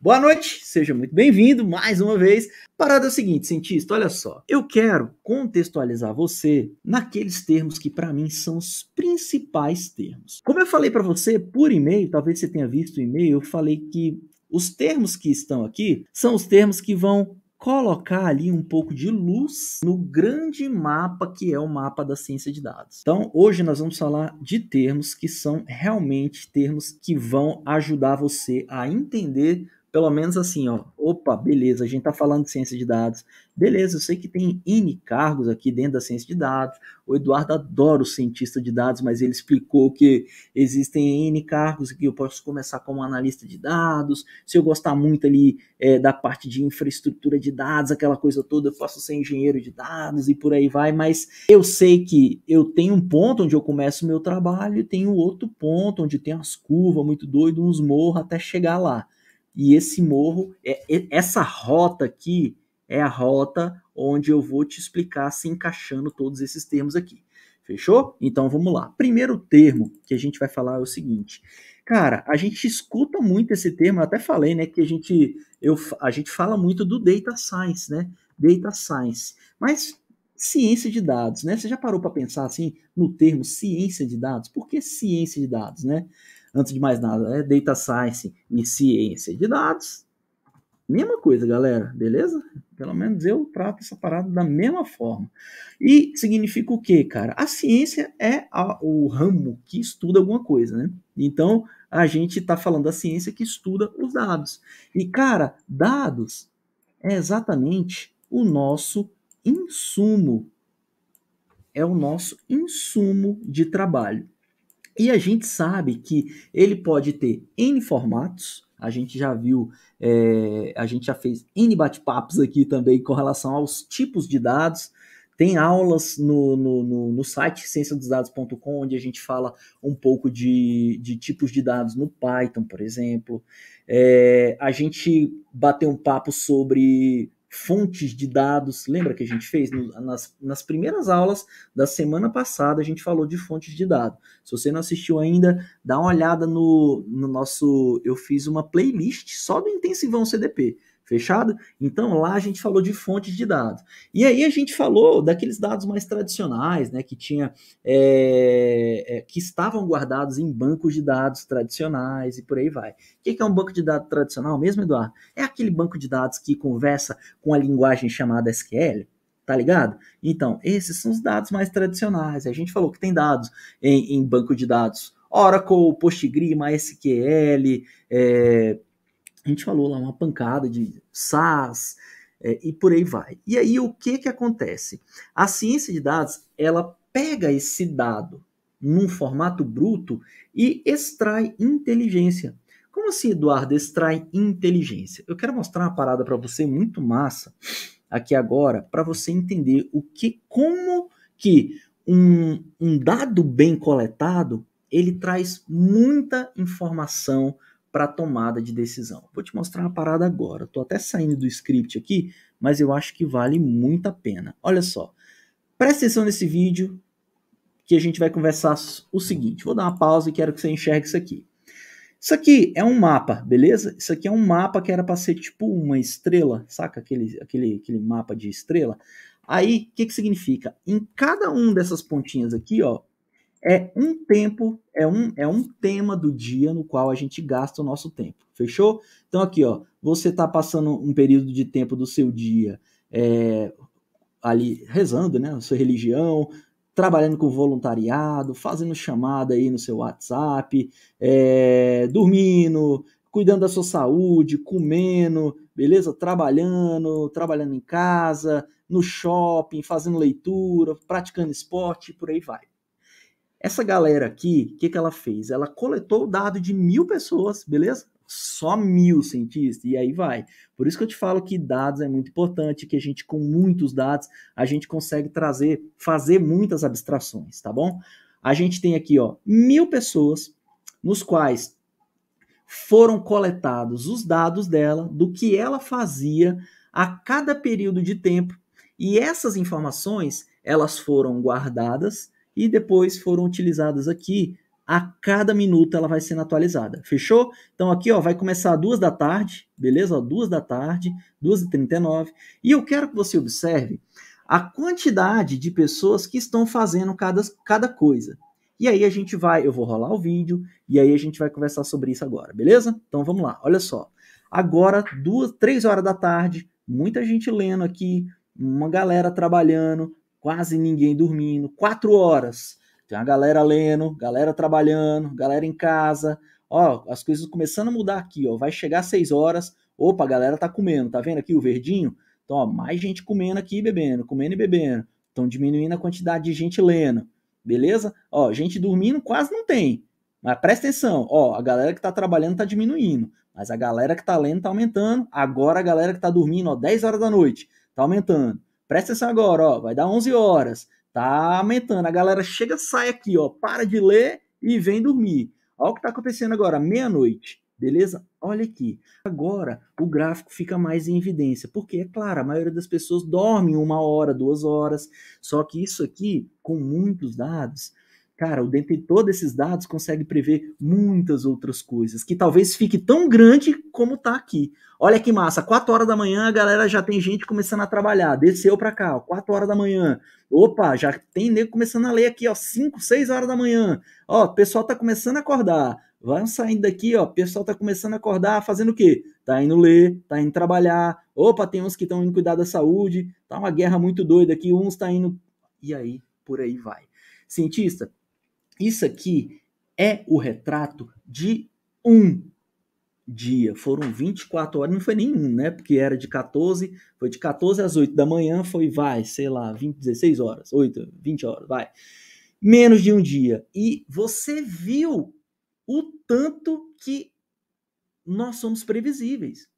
Boa noite, seja muito bem-vindo mais uma vez. Parada é o seguinte, cientista, olha só. Eu quero contextualizar você naqueles termos que para mim são os principais termos. Como eu falei para você por e-mail, talvez você tenha visto o e-mail, eu falei que os termos que estão aqui são os termos que vão colocar ali um pouco de luz no grande mapa que é o mapa da ciência de dados. Então, hoje nós vamos falar de termos que são realmente termos que vão ajudar você a entender pelo menos assim, ó, opa, beleza, a gente tá falando de ciência de dados, beleza, eu sei que tem N cargos aqui dentro da ciência de dados, o Eduardo adora o cientista de dados, mas ele explicou que existem N cargos que eu posso começar como analista de dados, se eu gostar muito ali da parte de infraestrutura de dados, aquela coisa toda, eu posso ser engenheiro de dados e por aí vai, mas eu sei que eu tenho um ponto onde eu começo o meu trabalho e tenho outro ponto onde tem umas curvas muito doidas, uns morros até chegar lá. E esse morro, essa rota aqui, é a rota onde eu vou te explicar se encaixando todos esses termos aqui. Fechou? Então vamos lá. Primeiro termo que a gente vai falar é o seguinte. Cara, a gente escuta muito esse termo, eu até falei, né, que a gente fala muito do data science, né? Data science. Mas ciência de dados, né? Você já parou para pensar assim no termo ciência de dados? Por que ciência de dados, né? Antes de mais nada, Data Science e ciência de dados, mesma coisa, galera, beleza? Pelo menos eu trato essa parada da mesma forma. E significa o quê, cara? A ciência é o ramo que estuda alguma coisa, né? Então, a gente está falando da ciência que estuda os dados. E, cara, dados é exatamente o nosso insumo. É o nosso insumo de trabalho. E a gente sabe que ele pode ter N formatos, a gente já viu, a gente já fez N bate-papos aqui também com relação aos tipos de dados. Tem aulas no site cienciadosdados.com, onde a gente fala um pouco de tipos de dados no Python, por exemplo. A gente bateu um papo sobre fontes de dados, lembra que a gente fez nas primeiras aulas da semana passada, a gente falou de fontes de dados. Se você não assistiu ainda, dá uma olhada no nosso, eu fiz uma playlist só do Intensivão CDP, fechado? Então lá a gente falou de fontes de dados. E aí a gente falou daqueles dados mais tradicionais, né, que tinha, que estavam guardados em bancos de dados tradicionais e por aí vai. O que é um banco de dados tradicional mesmo, Eduardo? É aquele banco de dados que conversa com a linguagem chamada SQL, tá ligado? Então, esses são os dados mais tradicionais. A gente falou que tem dados em banco de dados Oracle, Postgre, MySQL, a gente falou lá uma pancada de SAS, e por aí vai. E aí o que acontece? A ciência de dados, ela pega esse dado num formato bruto e extrai inteligência. Como assim, Eduardo, extrai inteligência? Eu quero mostrar uma parada para você muito massa aqui agora, para você entender como que um dado bem coletado, ele traz muita informação para tomada de decisão. Vou te mostrar uma parada agora. Estou até saindo do script aqui, mas eu acho que vale muito a pena. Olha só, presta atenção nesse vídeo que a gente vai conversar o seguinte. Vou dar uma pausa e quero que você enxergue isso aqui. Isso aqui é um mapa, beleza? Isso aqui é um mapa que era para ser tipo uma estrela, saca? Aquele mapa de estrela. Aí, o que significa? Em cada um dessas pontinhas aqui, ó, é um tempo, é um tema do dia no qual a gente gasta o nosso tempo. Fechou? Então aqui, ó, você está passando um período de tempo do seu dia ali rezando, né, a sua religião, trabalhando com voluntariado, fazendo chamada aí no seu WhatsApp, dormindo, cuidando da sua saúde, comendo, beleza? Trabalhando em casa, no shopping, fazendo leitura, praticando esporte, por aí vai. Essa galera aqui, o que ela fez? Ela coletou o dado de 1.000 pessoas, beleza? Só 1.000 cientistas, e aí vai. Por isso que eu te falo que dados é muito importante, que a gente, com muitos dados, a gente consegue fazer muitas abstrações, tá bom? A gente tem aqui, ó, 1.000 pessoas, nos quais foram coletados os dados dela, do que ela fazia a cada período de tempo, e essas informações, elas foram guardadas e depois foram utilizadas aqui a cada minuto ela vai sendo atualizada. Fechou? Então aqui, ó, vai começar às 2 da tarde, beleza? Ó, 2 da tarde, 2h39. E eu quero que você observe a quantidade de pessoas que estão fazendo cada coisa. E aí a gente vai, eu vou rolar o vídeo, e aí a gente vai conversar sobre isso agora, beleza? Então vamos lá, olha só. Agora, 3 horas da tarde, muita gente lendo aqui, uma galera trabalhando, quase ninguém dormindo, 4 horas. Tem uma galera lendo, galera trabalhando, galera em casa. Ó, as coisas começando a mudar aqui, ó. Vai chegar 6 horas. Opa, a galera tá comendo. Tá vendo aqui o verdinho? Então, ó, mais gente comendo aqui e bebendo, comendo e bebendo. Estão diminuindo a quantidade de gente lendo. Beleza? Ó, gente dormindo quase não tem. Mas presta atenção, ó, a galera que tá trabalhando tá diminuindo. Mas a galera que tá lendo tá aumentando. Agora a galera que tá dormindo, ó, 10 horas da noite, tá aumentando. Presta atenção agora, ó, vai dar 11 horas. Tá aumentando. A galera chega, sai aqui, ó, para de ler e vem dormir. Olha o que está acontecendo agora, meia-noite. Beleza? Olha aqui. Agora o gráfico fica mais em evidência. Porque, é claro, a maioria das pessoas dorme 1 hora, 2 horas. Só que isso aqui, com muitos dados, cara, o detentor desses dados consegue prever muitas outras coisas, que talvez fique tão grande como está aqui. Olha que massa, 4 horas da manhã a galera já tem gente começando a trabalhar, desceu para cá, ó, 4 horas da manhã. Opa, já tem nego começando a ler aqui, ó, 5, 6 horas da manhã. Ó, o pessoal tá começando a acordar. Vão saindo daqui, ó, o pessoal tá começando a acordar, fazendo o quê? Tá indo ler, tá indo trabalhar. Opa, tem uns que estão indo cuidar da saúde. Tá uma guerra muito doida aqui, uns tá indo... E aí, por aí vai. Cientista, isso aqui é o retrato de um dia. Foram 24 horas, não foi nenhum, né? Porque era de 14, foi de 14 às 8 da manhã, foi, sei lá, 16 horas, 8, 20 horas, vai. Menos de um dia. E você viu o tanto que nós somos previsíveis.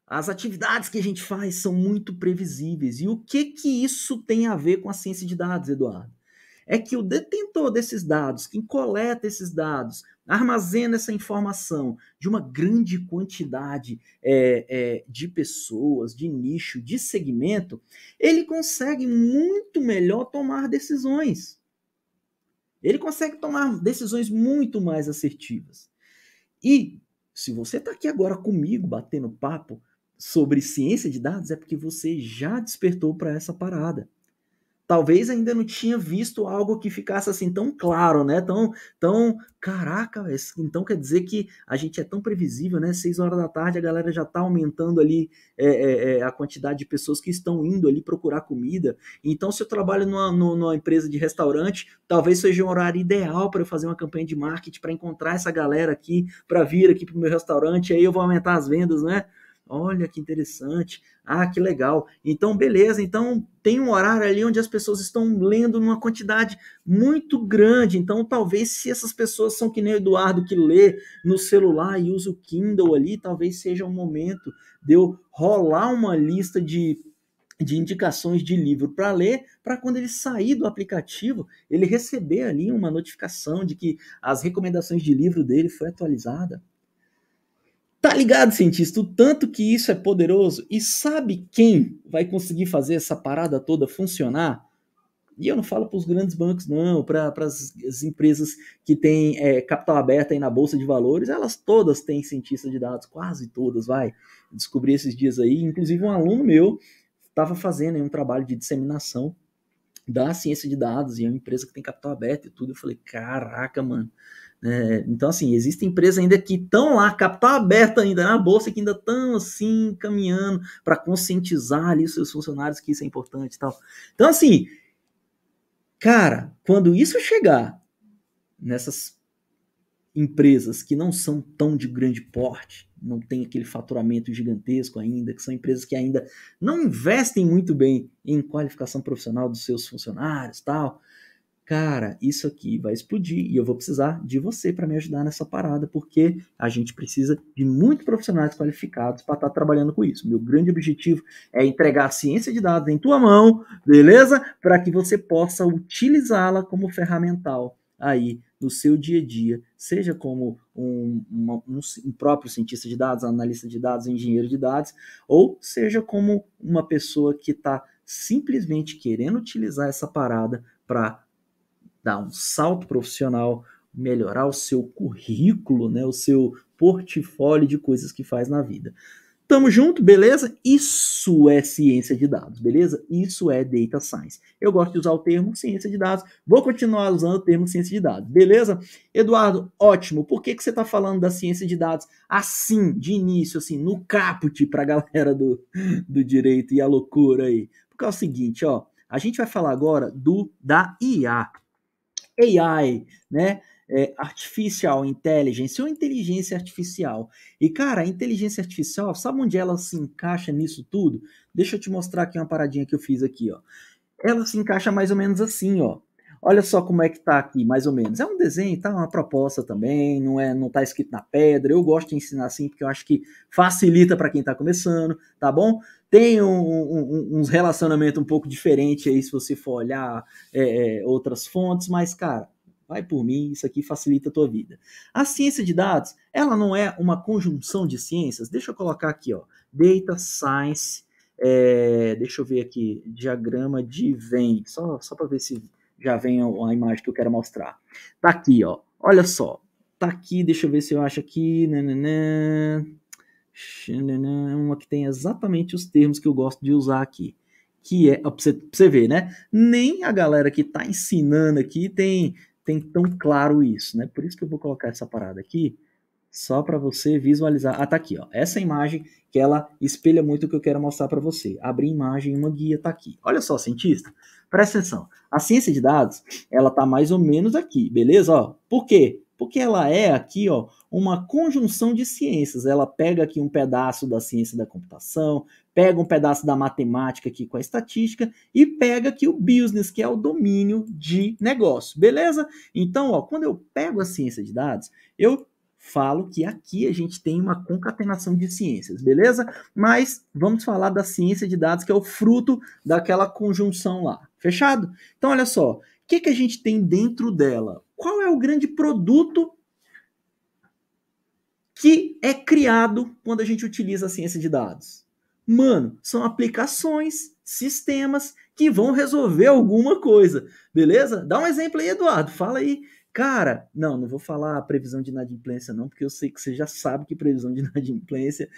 As atividades que a gente faz são muito previsíveis. E o que isso tem a ver com a ciência de dados, Eduardo? É que o detentor desses dados, quem coleta esses dados, armazena essa informação de uma grande quantidade de pessoas, de nicho, de segmento, ele consegue muito melhor tomar decisões. Ele consegue tomar decisões muito mais assertivas. E se você está aqui agora comigo, batendo papo sobre ciência de dados, é porque você já despertou para essa parada. Talvez ainda não tinha visto algo que ficasse assim tão claro, né? Caraca, então quer dizer que a gente é tão previsível, né? 6 horas da tarde a galera já está aumentando ali a quantidade de pessoas que estão indo ali procurar comida. Então, se eu trabalho numa empresa de restaurante, talvez seja um horário ideal para eu fazer uma campanha de marketing para encontrar essa galera aqui, para vir aqui para o meu restaurante, aí eu vou aumentar as vendas, né? Olha que interessante. Ah, que legal. Então, beleza. Então, tem um horário ali onde as pessoas estão lendo numa quantidade muito grande. Então, talvez se essas pessoas são que nem o Eduardo, que lê no celular e usa o Kindle ali, talvez seja um momento de eu rolar uma lista de indicações de livro para ler, para quando ele sair do aplicativo, ele receber ali uma notificação de que as recomendações de livro dele foi atualizada. Tá ligado, cientista? O tanto que isso é poderoso. E sabe quem vai conseguir fazer essa parada toda funcionar? E eu não falo para os grandes bancos, não, para as empresas que têm capital aberto aí na Bolsa de Valores, elas todas têm cientista de dados, quase todas, vai. Descobri esses dias aí, inclusive um aluno meu estava fazendo aí um trabalho de disseminação da ciência de dados, e é uma empresa que tem capital aberto e tudo. Eu falei, caraca, mano. Então, assim, existem empresas ainda que estão lá, capital aberto ainda na bolsa, que ainda estão, assim, caminhando para conscientizar ali os seus funcionários que isso é importante e tal. Então, assim, cara, quando isso chegar nessas empresas que não são tão de grande porte, não tem aquele faturamento gigantesco ainda, que são empresas que ainda não investem muito bem em qualificação profissional dos seus funcionários e tal, cara, isso aqui vai explodir e eu vou precisar de você para me ajudar nessa parada, porque a gente precisa de muitos profissionais qualificados para estar trabalhando com isso. Meu grande objetivo é entregar a ciência de dados em tua mão, beleza? Para que você possa utilizá-la como ferramental aí no seu dia a dia, seja como um próprio cientista de dados, analista de dados, engenheiro de dados, ou seja como uma pessoa que está simplesmente querendo utilizar essa parada para dar um salto profissional, melhorar o seu currículo, né, o seu portfólio de coisas que faz na vida. Tamo junto, beleza? Isso é ciência de dados, beleza? Isso é data science. Eu gosto de usar o termo ciência de dados, vou continuar usando o termo ciência de dados, beleza? Eduardo, ótimo. Por que você está falando da ciência de dados assim, de início, assim, no caput para a galera do direito e a loucura aí? Porque é o seguinte, ó, a gente vai falar agora da IA. AI, né? Artificial Intelligence ou inteligência artificial. E, cara, a inteligência artificial, sabe onde ela se encaixa nisso tudo? Deixa eu te mostrar aqui uma paradinha que eu fiz aqui, ó. Ela se encaixa mais ou menos assim, ó. Olha só como é que tá aqui, mais ou menos. É um desenho, tá? Uma proposta também, não tá escrito na pedra. Eu gosto de ensinar assim, porque eu acho que facilita para quem tá começando, tá bom? Tem uns relacionamentos um pouco diferentes aí, se você for olhar outras fontes, mas, cara, vai por mim, isso aqui facilita a tua vida. A ciência de dados, ela não é uma conjunção de ciências? Deixa eu colocar aqui, ó. Data Science, deixa eu ver aqui, diagrama de Venn, só para ver se já vem a imagem que eu quero mostrar. Tá aqui, ó. Olha só. Tá aqui, deixa eu ver se eu acho aqui. Uma que tem exatamente os termos que eu gosto de usar aqui. Que é, pra você ver, né? Nem a galera que tá ensinando aqui tem tão claro isso, né? Por isso que eu vou colocar essa parada aqui, só para você visualizar. Ah, tá aqui, ó. Essa imagem que ela espelha muito o que eu quero mostrar para você. Abrir imagem, uma guia tá aqui. Olha só, cientista, presta atenção. A ciência de dados, ela tá mais ou menos aqui, beleza? Ó, por quê? Porque ela é aqui, ó, uma conjunção de ciências. Ela pega aqui um pedaço da ciência da computação, pega um pedaço da matemática aqui com a estatística e pega aqui o business, que é o domínio de negócio, beleza? Então, ó, quando eu pego a ciência de dados, eu falo que aqui a gente tem uma concatenação de ciências, beleza? Mas vamos falar da ciência de dados, que é o fruto daquela conjunção lá. Fechado? Então, olha só. O que a gente tem dentro dela? Qual é o grande produto que é criado quando a gente utiliza a ciência de dados? Mano, são aplicações, sistemas que vão resolver alguma coisa, beleza? Dá um exemplo aí, Eduardo. Fala aí. Cara, não vou falar previsão de inadimplência não, porque eu sei que você já sabe que previsão de inadimplência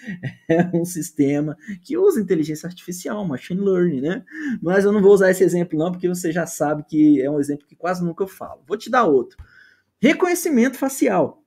é um sistema que usa inteligência artificial, machine learning, né? Mas eu não vou usar esse exemplo não, porque você já sabe que é um exemplo que quase nunca eu falo. Vou te dar outro. Reconhecimento facial.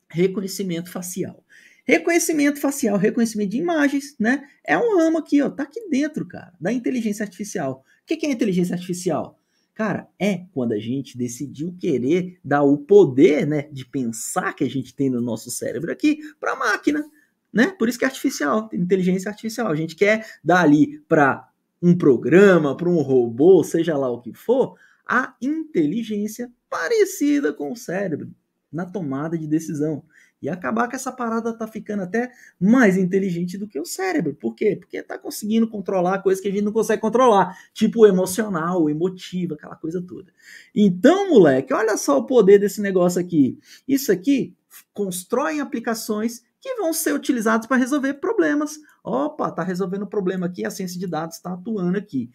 Reconhecimento facial. Reconhecimento facial, reconhecimento de imagens, né? É um ramo aqui, ó, tá aqui dentro, cara, da inteligência artificial. O que é inteligência artificial? Cara, é quando a gente decidiu querer dar o poder, né, de pensar que a gente tem no nosso cérebro aqui para a máquina, né? Por isso que é artificial, inteligência artificial. A gente quer dar ali para um programa, para um robô, seja lá o que for, a inteligência parecida com o cérebro na tomada de decisão. E acabar que essa parada tá ficando até mais inteligente do que o cérebro. Por quê? Porque tá conseguindo controlar coisas que a gente não consegue controlar. Tipo o emocional, o emotivo, aquela coisa toda. Então, moleque, olha só o poder desse negócio aqui. Isso aqui constrói aplicações que vão ser utilizadas para resolver problemas. Opa, tá resolvendo o problema aqui, a ciência de dados está atuando aqui.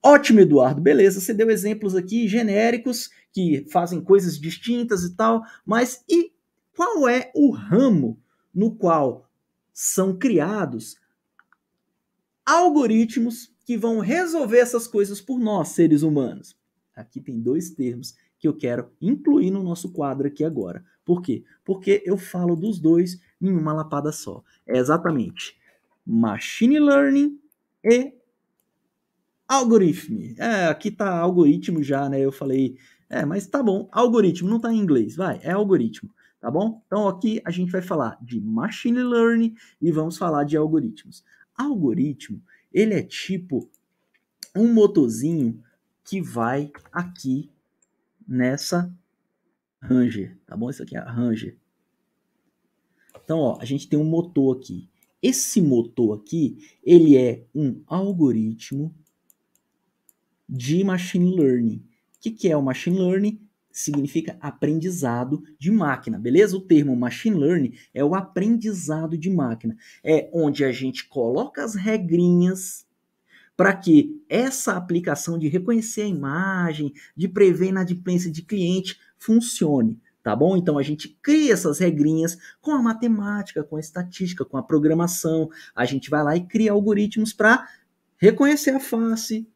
Ótimo, Eduardo. Beleza, você deu exemplos aqui genéricos que fazem coisas distintas e tal, mas e qual é o ramo no qual são criados algoritmos que vão resolver essas coisas por nós, seres humanos? Aqui tem dois termos que eu quero incluir no nosso quadro aqui agora. Por quê? Porque eu falo dos dois em uma lapada só. É exatamente machine learning e algoritmo. Aqui tá algoritmo já, né? Eu falei, mas tá bom, algoritmo, não tá em inglês, vai, é algoritmo, tá bom? Então aqui a gente vai falar de machine learning e vamos falar de algoritmos. Algoritmo, ele é tipo um motorzinho que vai aqui nessa Ranger, tá bom? Isso aqui é a Ranger. Então, ó, a gente tem um motor aqui. Esse motor aqui, ele é um algoritmo de machine learning. O que é o machine learning? Significa aprendizado de máquina, beleza? O termo machine learning é o aprendizado de máquina. É onde a gente coloca as regrinhas para que essa aplicação de reconhecer a imagem, de prever inadimplência de cliente, funcione. tá bom? Então a gente cria essas regrinhas com a matemática, com a estatística, com a programação. A gente vai lá e cria algoritmos para reconhecer a face,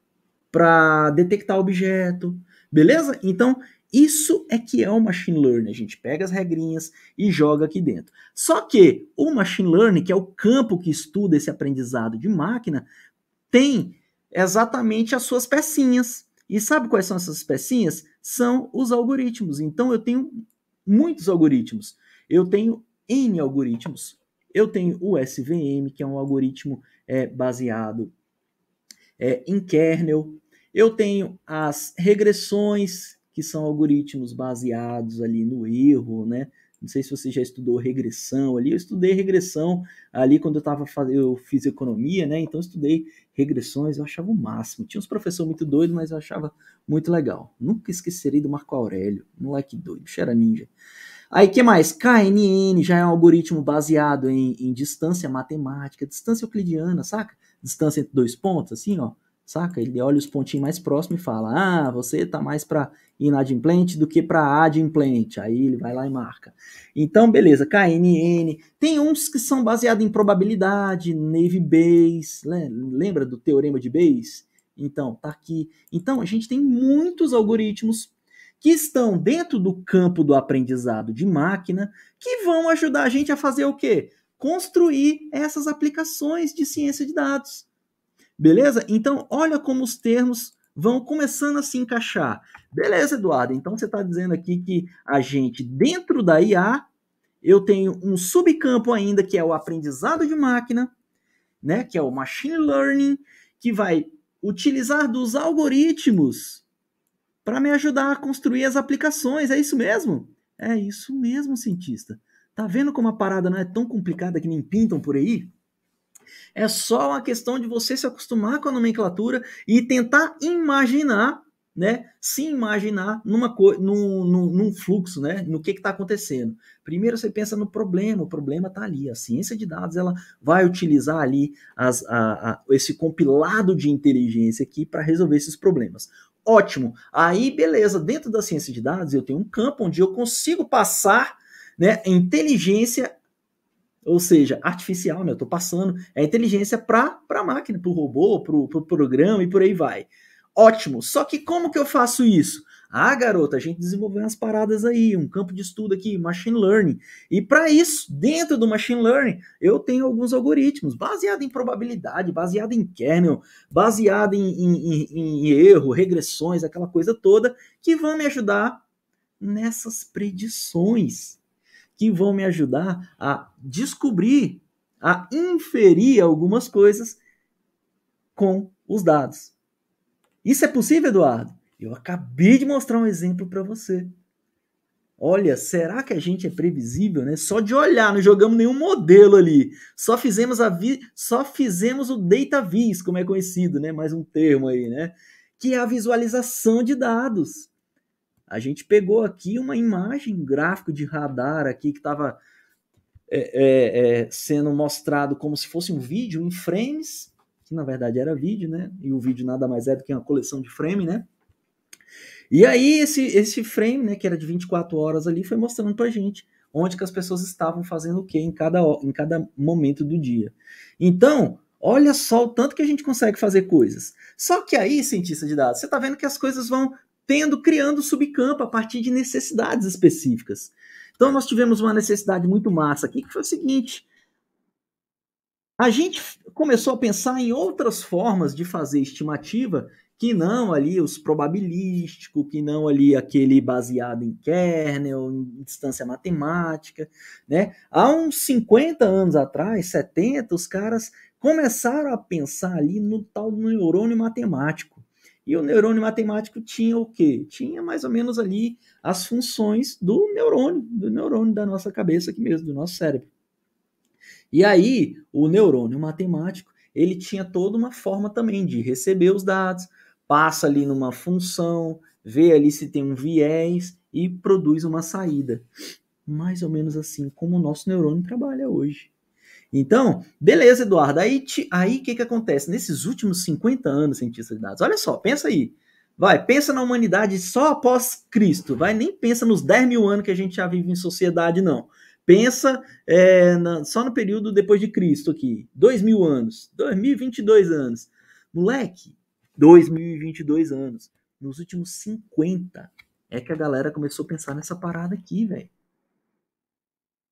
para detectar objeto, beleza? Então, isso é que é o machine learning. A gente pega as regrinhas e joga aqui dentro. Só que o machine learning, que é o campo que estuda esse aprendizado de máquina, tem exatamente as suas pecinhas. E sabe quais são essas pecinhas? São os algoritmos. Então, eu tenho muitos algoritmos. Eu tenho N algoritmos. Eu tenho o SVM, que é um algoritmo baseado em kernel. Eu tenho as regressões, que são algoritmos baseados ali no erro, né? Não sei se você já estudou regressão ali. Eu estudei regressão ali quando eu fiz economia, né? Então eu estudei regressões, eu achava o máximo. Tinha uns professores muito doidos, mas eu achava muito legal. Nunca esquecerei do Marco Aurélio, moleque doido, bicho era ninja. Aí, que mais? KNN já é um algoritmo baseado em distância matemática, distância euclidiana, saca? Distância entre dois pontos, assim, ó. Saca? Ele olha os pontinhos mais próximos e fala: ah, você tá mais para inadimplente do que para adimplente. Aí ele vai lá e marca. Então, beleza, KNN. Tem uns que são baseados em probabilidade, Naive Bayes. Lembra do teorema de Bayes? Então, tá aqui. Então, a gente tem muitos algoritmos que estão dentro do campo do aprendizado de máquina, que vão ajudar a gente a fazer o quê? Construir essas aplicações de ciência de dados. Beleza? Então, olha como os termos vão começando a se encaixar. Beleza, Eduardo? Então, você está dizendo aqui que a gente, dentro da IA, eu tenho um subcampo ainda, que é o aprendizado de máquina, né? Que é o machine learning, que vai utilizar dos algoritmos para me ajudar a construir as aplicações. É isso mesmo? É isso mesmo, cientista. Tá vendo como a parada não é tão complicada que nem pintam por aí? É só uma questão de você se acostumar com a nomenclatura e tentar imaginar, né? Se imaginar num fluxo, né? No que está acontecendo. Primeiro você pensa no problema, o problema está ali. A ciência de dados ela vai utilizar ali esse compilado de inteligência aqui para resolver esses problemas. Ótimo. Aí, beleza, dentro da ciência de dados eu tenho um campo onde eu consigo passar, né, inteligência, ou seja, artificial, né? Eu estou passando a inteligência para a máquina, para o robô, para o programa e por aí vai. Ótimo. Só que como que eu faço isso? Ah, garota, a gente desenvolveu umas paradas aí, um campo de estudo aqui, machine learning. E para isso, dentro do machine learning, eu tenho alguns algoritmos baseados em probabilidade, baseado em kernel, baseado em erro, regressões, aquela coisa toda, que vão me ajudar nessas predições, que vão me ajudar a descobrir, a inferir algumas coisas com os dados. Isso é possível, Eduardo? Eu acabei de mostrar um exemplo para você. Olha, será que a gente é previsível, né? Só de olhar, não jogamos nenhum modelo ali. Só fizemos o data vis, como é conhecido, né? Mais um termo aí, né? Que é a visualização de dados. A gente pegou aqui uma imagem, um gráfico de radar aqui que estava sendo mostrado como se fosse um vídeo em frames, que na verdade era vídeo, né? E o vídeo nada mais é do que uma coleção de frame, né? E aí esse frame, né, que era de 24 horas ali, foi mostrando pra gente onde que as pessoas estavam fazendo o quê em cada momento do dia. Então, olha só o tanto que a gente consegue fazer coisas. Só que aí, cientista de dados, você tá vendo que as coisas vão criando subcampo a partir de necessidades específicas. Então, nós tivemos uma necessidade muito massa aqui, que foi o seguinte: a gente começou a pensar em outras formas de fazer estimativa que não ali os probabilísticos, que não ali aquele baseado em kernel, em distância matemática, né? Há uns 50 anos atrás, 70, os caras começaram a pensar ali no tal do neurônio matemático. E o neurônio matemático tinha o quê? Tinha mais ou menos ali as funções do neurônio da nossa cabeça aqui mesmo, do nosso cérebro. E aí, o neurônio matemático, ele tinha toda uma forma também de receber os dados, passa ali numa função, vê ali se tem um viés e produz uma saída. Mais ou menos assim como o nosso neurônio trabalha hoje. Então, beleza, Eduardo. Aí o que acontece? Nesses últimos 50 anos, cientista de dados, olha só, pensa aí. Vai, pensa na humanidade só após Cristo. Vai, nem pensa nos 10 mil anos que a gente já vive em sociedade, não. Pensa só no período depois de Cristo aqui. 2 mil anos. 2022 anos. Moleque, 2022 anos. Nos últimos 50 é que a galera começou a pensar nessa parada aqui, velho.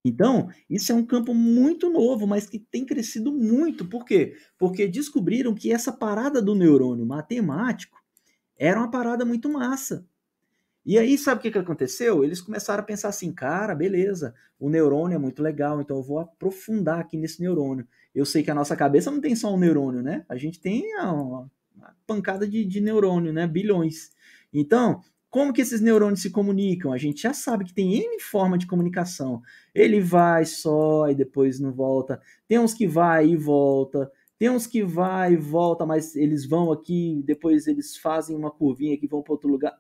Então, isso é um campo muito novo, mas que tem crescido muito. Por quê? Porque descobriram que essa parada do neurônio matemático era uma parada muito massa. E aí, sabe o que aconteceu? Eles começaram a pensar assim, cara, beleza, o neurônio é muito legal, então eu vou aprofundar aqui nesse neurônio. Eu sei que a nossa cabeça não tem só um neurônio, né? A gente tem uma pancada de neurônio, né? Bilhões. Então, como que esses neurônios se comunicam? A gente já sabe que tem N forma de comunicação. Ele vai só e depois não volta. Tem uns que vai e volta. Tem uns que vai e volta, mas eles vão aqui, depois eles fazem uma curvinha que vão para outro lugar.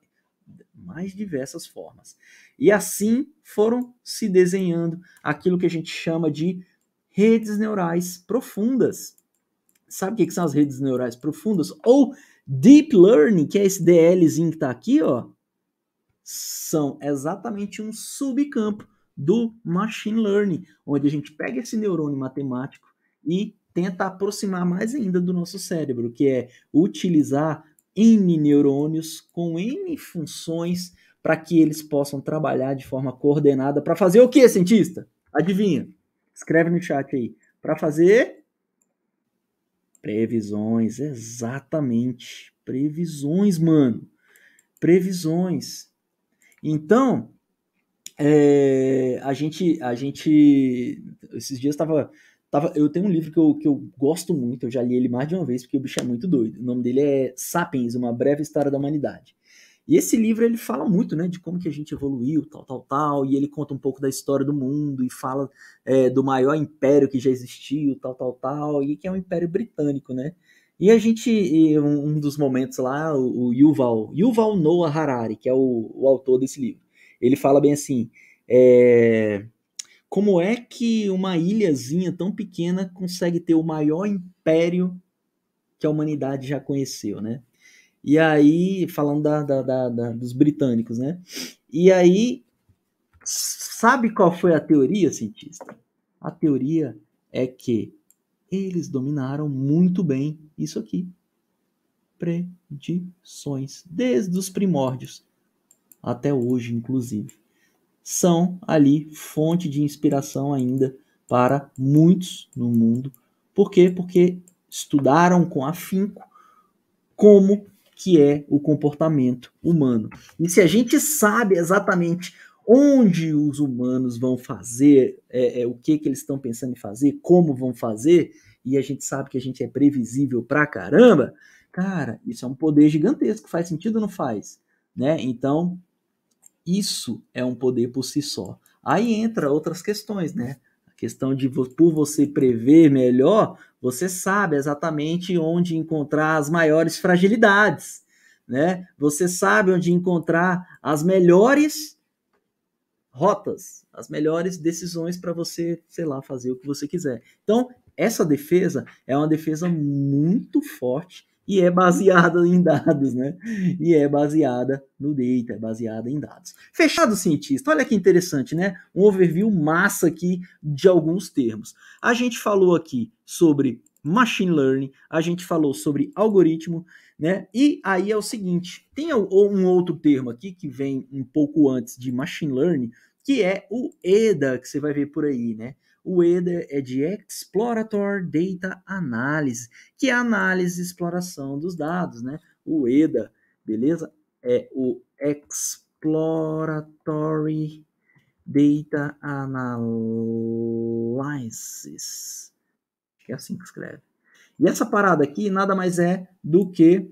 Mais diversas formas. E assim foram se desenhando aquilo que a gente chama de redes neurais profundas. Sabe o que são as redes neurais profundas? Ou Deep Learning, que é esse DLzinho que está aqui, ó, são exatamente um subcampo do Machine Learning, onde a gente pega esse neurônio matemático e tenta aproximar mais ainda do nosso cérebro, que é utilizar N neurônios com N funções para que eles possam trabalhar de forma coordenada para fazer o que, cientista? Adivinha? Escreve no chat aí. Para fazer previsões, exatamente. Previsões, mano. Previsões. Então, a gente, esses dias eu tenho um livro que eu gosto muito, eu já li ele mais de uma vez, porque o bicho é muito doido. O nome dele é Sapiens, Uma Breve História da Humanidade. E esse livro, ele fala muito, né, de como que a gente evoluiu, tal, e ele conta um pouco da história do mundo, e fala do maior império que já existiu, tal, e que é o Império Britânico, né? E a gente, um dos momentos lá, o Yuval Noah Harari, que é o autor desse livro, ele fala bem assim, como é que uma ilhazinha tão pequena consegue ter o maior império que a humanidade já conheceu, né? E aí, falando dos britânicos, né? E aí, sabe qual foi a teoria, cientista? A teoria é que eles dominaram muito bem isso aqui. Predições, desde os primórdios até hoje, inclusive. São ali fonte de inspiração ainda para muitos no mundo. Por quê? Porque estudaram com afinco como que é o comportamento humano. E se a gente sabe exatamente onde os humanos vão fazer, o que eles estão pensando em fazer, como vão fazer, e a gente sabe que a gente é previsível pra caramba, cara, isso é um poder gigantesco. Faz sentido ou não faz? Né? Então, isso é um poder por si só. Aí entra outras questões, né? A questão de, por você prever melhor, você sabe exatamente onde encontrar as maiores fragilidades, né? Você sabe onde encontrar as melhores rotas, as melhores decisões para você, sei lá, fazer o que você quiser. Então, essa defesa é uma defesa muito forte e é baseada em dados, né? E é baseada no data, é baseada em dados. Fechado, cientista? Olha que interessante, né? Um overview massa aqui de alguns termos. A gente falou aqui sobre machine learning, a gente falou sobre algoritmo, né? E aí é o seguinte, tem um outro termo aqui que vem um pouco antes de machine learning, que é o EDA, que você vai ver por aí, né? O EDA é de Exploratory Data Analysis, que é a análise e exploração dos dados, né? O EDA, beleza? É o Exploratory Data Analysis. Acho que é assim que escreve. E essa parada aqui nada mais é do que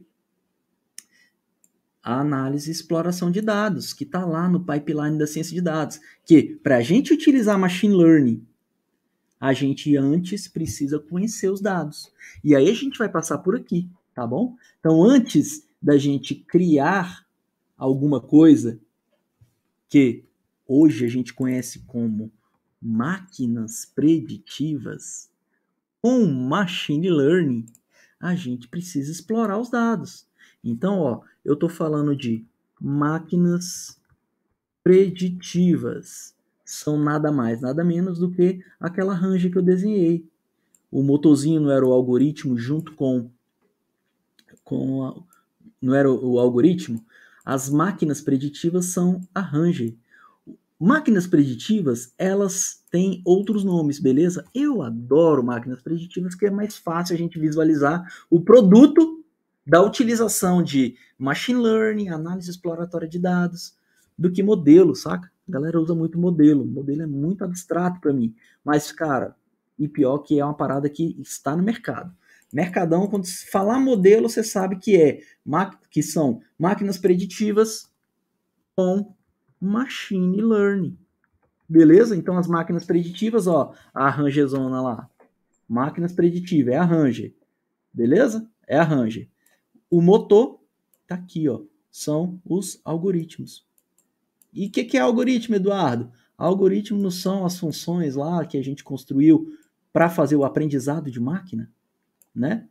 a análise e exploração de dados, que está lá no pipeline da ciência de dados. Que para a gente utilizar machine learning, a gente antes precisa conhecer os dados. E aí a gente vai passar por aqui, tá bom? Então, antes da gente criar alguma coisa que hoje a gente conhece como máquinas preditivas, com machine learning, a gente precisa explorar os dados. Então, ó, eu estou falando de máquinas preditivas. São nada mais, nada menos do que aquela range que eu desenhei. O motorzinho não era o algoritmo junto com não era o algoritmo? As máquinas preditivas são a range. Máquinas preditivas, elas têm outros nomes, beleza? Eu adoro máquinas preditivas, que é mais fácil a gente visualizar o produto da utilização de machine learning, análise exploratória de dados, do que modelo, saca? A galera usa muito modelo. Modelo é muito abstrato para mim. Mas, cara, e pior que é uma parada que está no mercado. Mercadão, quando se falar modelo, você sabe que são máquinas preditivas com machine learning. Beleza? Então as máquinas preditivas, ó, a rangezona lá. Máquinas preditivas, é a Ranger. Beleza? É a Ranger. O motor tá aqui, ó. São os algoritmos. E o que é algoritmo, Eduardo? Algoritmo não são as funções lá que a gente construiu para fazer o aprendizado de máquina, né?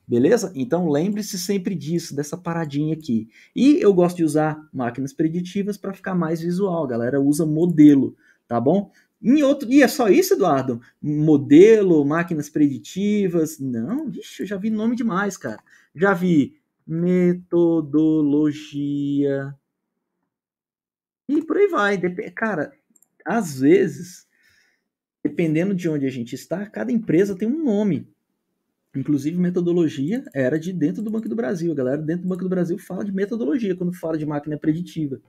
Beleza? Então lembre-se sempre disso, dessa paradinha aqui. E eu gosto de usar máquinas preditivas para ficar mais visual. A galera usa modelo, tá bom? E é só isso, Eduardo? Modelo, máquinas preditivas? Não, vixe, eu já vi nome demais, cara. Já vi metodologia. E por aí vai. Cara, às vezes, dependendo de onde a gente está, cada empresa tem um nome. Inclusive, metodologia era de dentro do Banco do Brasil. A galera dentro do Banco do Brasil fala de metodologia quando fala de máquina preditiva,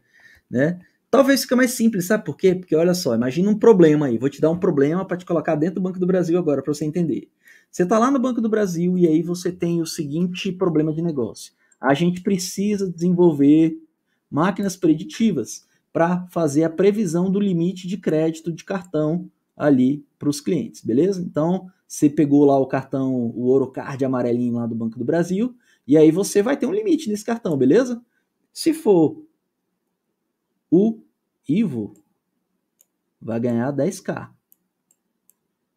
né? Talvez fique mais simples, sabe por quê? Porque olha só, imagina um problema aí. Vou te dar um problema para te colocar dentro do Banco do Brasil agora, para você entender. Você está lá no Banco do Brasil e aí você tem o seguinte problema de negócio. A gente precisa desenvolver máquinas preditivas para fazer a previsão do limite de crédito de cartão ali para os clientes, beleza? Então, você pegou lá o cartão, o Orocard amarelinho lá do Banco do Brasil, e aí você vai ter um limite nesse cartão, beleza? Se for o Ivo, vai ganhar 10k.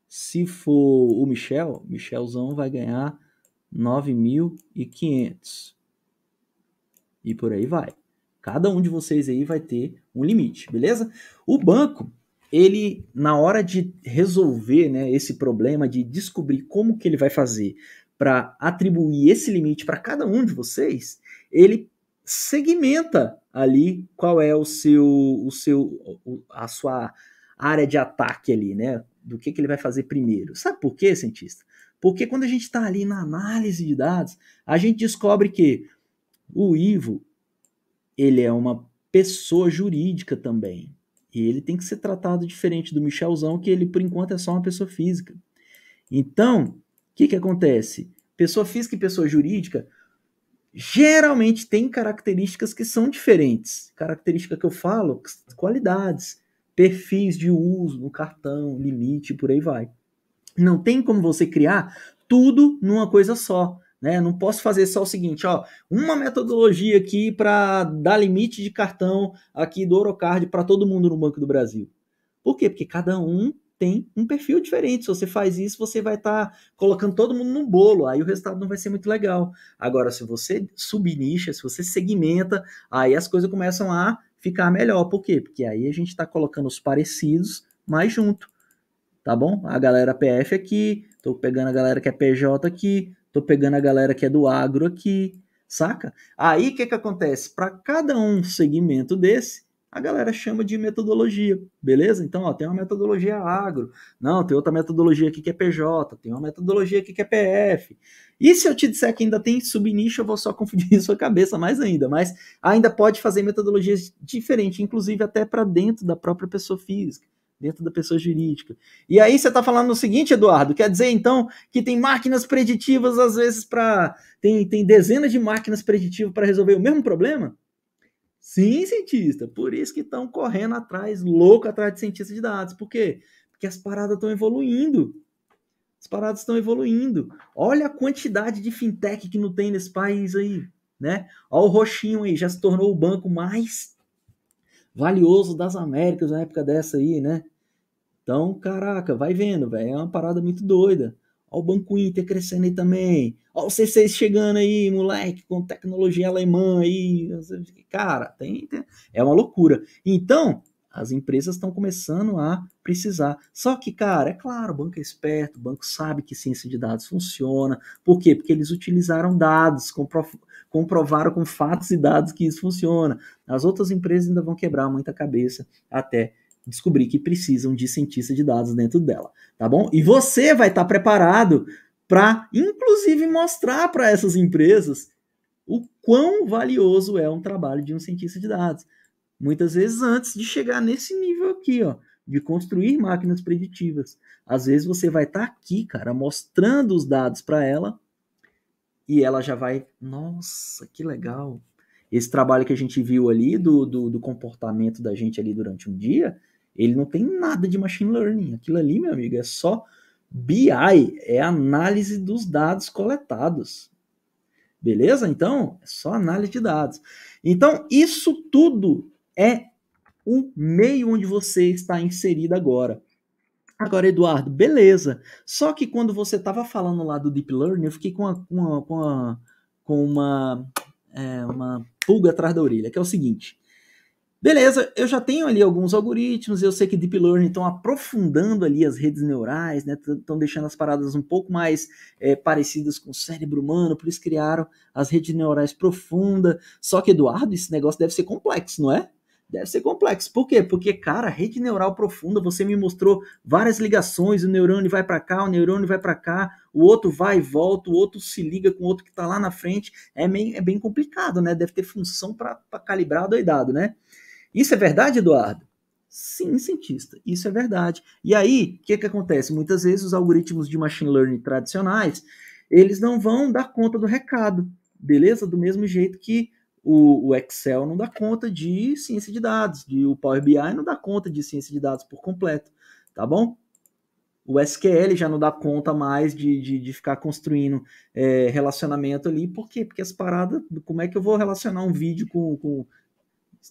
Se for o Michelzão vai ganhar 9.500. E por aí vai. Cada um de vocês aí vai ter um limite, beleza? O banco, ele, na hora de resolver, né, esse problema, de descobrir como que ele vai fazer para atribuir esse limite para cada um de vocês, ele segmenta ali qual é a sua área de ataque ali, né? Do que ele vai fazer primeiro. Sabe por quê, cientista? Porque quando a gente está ali na análise de dados, a gente descobre que o Ivo, ele é uma pessoa jurídica também. E ele tem que ser tratado diferente do Michelzão, que ele, por enquanto, é só uma pessoa física. Então, o que acontece? Pessoa física e pessoa jurídica geralmente têm características que são diferentes. Característica que eu falo, qualidades, perfis de uso no cartão, limite, por aí vai. Não tem como você criar tudo numa coisa só. Né? Não posso fazer só o seguinte, ó, uma metodologia aqui para dar limite de cartão aqui do Orocard para todo mundo no Banco do Brasil. Por quê? Porque cada um tem um perfil diferente. Se você faz isso, você vai estar colocando todo mundo num bolo, aí o resultado não vai ser muito legal. Agora, se você subnicha, se você segmenta, aí as coisas começam a ficar melhor. Por quê? Porque aí a gente está colocando os parecidos mais junto, tá bom? A galera PF aqui, tô pegando a galera que é PJ aqui, tô pegando a galera que é do agro aqui, saca? Aí o que acontece? Para cada um segmento desse, a galera chama de metodologia, beleza? Então, ó, tem uma metodologia agro, não, tem outra metodologia aqui que é PJ, tem uma metodologia aqui que é PF. E se eu te disser que ainda tem subnicho, eu vou só confundir sua cabeça mais ainda, mas ainda pode fazer metodologias diferentes, inclusive até para dentro da própria pessoa física, dentro da pessoa jurídica. E aí você está falando o seguinte, Eduardo, quer dizer então que tem máquinas preditivas às vezes para tem dezenas de máquinas preditivas para resolver o mesmo problema? Sim, cientista. Por isso que estão correndo atrás, louco atrás de cientista de dados. Por quê? Porque as paradas estão evoluindo. As paradas estão evoluindo. Olha a quantidade de fintech que não tem nesse país aí, né? Olha o roxinho aí, já se tornou o banco mais valioso das Américas na época dessa aí, né? Então, caraca, vai vendo, velho. É uma parada muito doida. Ó o Banco Inter crescendo aí também. Ó o C6 chegando aí, moleque, com tecnologia alemã aí. Cara, é uma loucura. Então, as empresas estão começando a precisar. Só que, cara, é claro, o banco é esperto, o banco sabe que ciência de dados funciona. Por quê? Porque eles utilizaram dados, comprovaram com fatos e dados que isso funciona. As outras empresas ainda vão quebrar muita cabeça até descobrir que precisam de cientista de dados dentro dela, tá bom? E você vai estar preparado para, inclusive, mostrar para essas empresas o quão valioso é um trabalho de um cientista de dados. Muitas vezes antes de chegar nesse nível aqui, ó, de construir máquinas preditivas. Às vezes você vai estar aqui, cara, mostrando os dados para ela e ela já vai, nossa, que legal. Esse trabalho que a gente viu ali do comportamento da gente ali durante um dia, ele não tem nada de machine learning. Aquilo ali, meu amigo, é só BI, é análise dos dados coletados. Beleza? Então, é só análise de dados. Então, isso tudo é o meio onde você está inserido agora. Agora, Eduardo, beleza. Só que quando você estava falando lá do Deep Learning, eu fiquei com uma pulga atrás da orelha, que é o seguinte. Beleza, eu já tenho ali alguns algoritmos, eu sei que Deep Learning estão aprofundando ali as redes neurais, né? Estão deixando as paradas um pouco mais parecidas com o cérebro humano, por isso criaram as redes neurais profundas. Só que, Eduardo, esse negócio deve ser complexo, não é? Deve ser complexo. Por quê? Porque, cara, rede neural profunda, você me mostrou várias ligações, o neurônio vai para cá, o neurônio vai para cá, o outro vai e volta, o outro se liga com o outro que está lá na frente. É bem complicado, né? Deve ter função para calibrar doidado, né? Isso é verdade, Eduardo? Sim, cientista, isso é verdade. E aí, o que acontece? Muitas vezes os algoritmos de machine learning tradicionais, eles não vão dar conta do recado, beleza? Do mesmo jeito que o Excel não dá conta de ciência de dados, o Power BI não dá conta de ciência de dados por completo, tá bom? O SQL já não dá conta mais de ficar construindo relacionamento ali. Por quê? Porque as paradas, como é que eu vou relacionar um vídeo com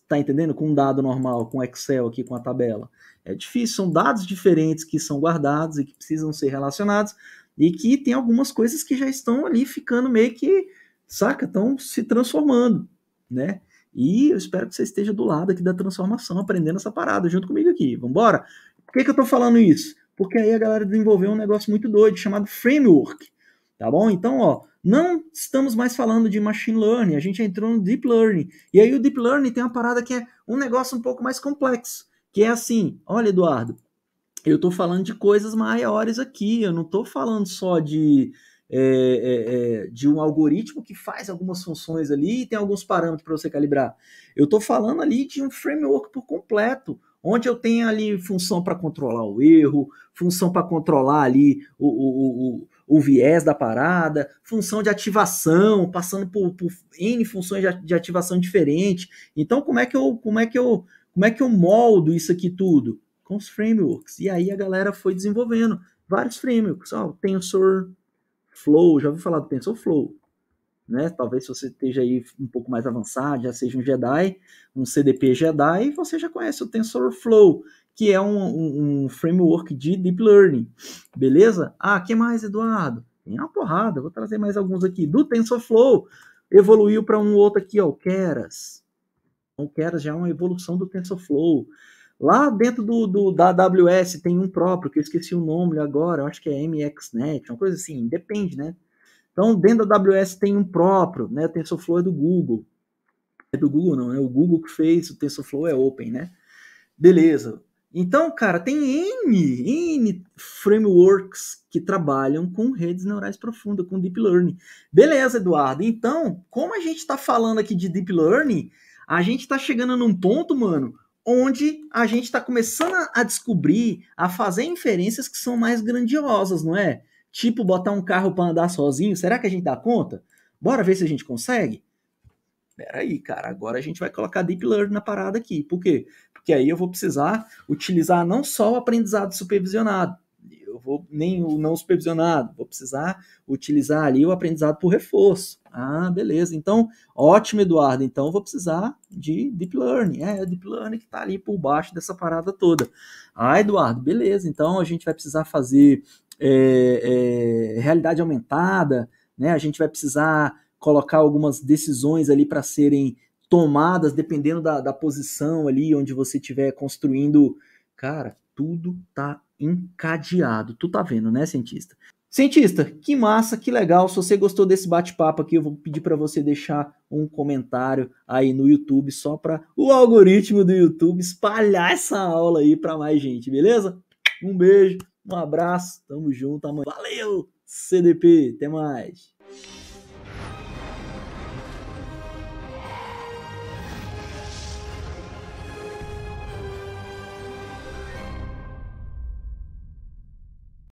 tá entendendo? Com um dado normal, com Excel aqui, com a tabela. É difícil, são dados diferentes que são guardados e que precisam ser relacionados e que tem algumas coisas que já estão ali ficando meio que, saca? Estão se transformando, né? E eu espero que você esteja do lado aqui da transformação, aprendendo essa parada junto comigo aqui. Vambora? Por que eu tô falando isso? Porque aí a galera desenvolveu um negócio muito doido chamado framework, tá bom? Então, ó, não estamos mais falando de machine learning, a gente entrou no deep learning. E aí o deep learning tem uma parada que é um negócio um pouco mais complexo, que é assim, olha, Eduardo, eu estou falando de coisas maiores aqui, eu não estou falando só de um algoritmo que faz algumas funções ali e tem alguns parâmetros para você calibrar. Eu estou falando ali de um framework por completo, onde eu tenho ali função para controlar o erro, função para controlar ali o viés da parada, função de ativação, passando por N funções de ativação diferentes. Então, como é que eu moldo isso aqui tudo? Com os frameworks. E aí a galera foi desenvolvendo vários frameworks. Ó, TensorFlow, já ouviu falar do TensorFlow? Né? Talvez se você esteja aí um pouco mais avançado, já seja um Jedi, um CDP Jedi, você já conhece o TensorFlow, que é um framework de Deep Learning. Beleza? Ah, que mais, Eduardo? Tem uma porrada, vou trazer mais alguns aqui. Do TensorFlow, evoluiu para um outro aqui, ó, o Keras. O Keras já é uma evolução do TensorFlow. Lá dentro da AWS tem um próprio, que eu esqueci o nome agora, eu acho que é MXNet, uma coisa assim, depende, né? Então, dentro da AWS tem um próprio, né? O TensorFlow é do Google. É do Google não, é o Google que fez, o TensorFlow é open, né? Beleza. Então, cara, tem N frameworks que trabalham com redes neurais profundas, com Deep Learning. Beleza, Eduardo. Então, como a gente está falando aqui de Deep Learning, a gente está chegando num ponto, mano, onde a gente está começando a descobrir, a fazer inferências que são mais grandiosas, não é? Tipo, botar um carro para andar sozinho, será que a gente dá conta? Bora ver se a gente consegue? Peraí, cara, agora a gente vai colocar Deep Learning na parada aqui. Por quê? Porque aí eu vou precisar utilizar não só o aprendizado supervisionado, eu vou nem o não supervisionado, vou precisar utilizar ali o aprendizado por reforço. Ah, beleza. Então, ótimo, Eduardo. Então, eu vou precisar de Deep Learning. É, Deep Learning que está ali por baixo dessa parada toda. Ah, Eduardo, beleza. Então, a gente vai precisar fazer realidade aumentada, né? A gente vai precisar colocar algumas decisões ali para serem tomadas, dependendo da posição ali onde você estiver construindo. Cara, tudo tá encadeado. Tu tá vendo, né, cientista? Cientista, que massa, que legal. Se você gostou desse bate-papo aqui, eu vou pedir para você deixar um comentário aí no YouTube, só para o algoritmo do YouTube espalhar essa aula aí para mais gente, beleza? Um beijo, um abraço, tamo junto, amanhã. Valeu, CDP, até mais.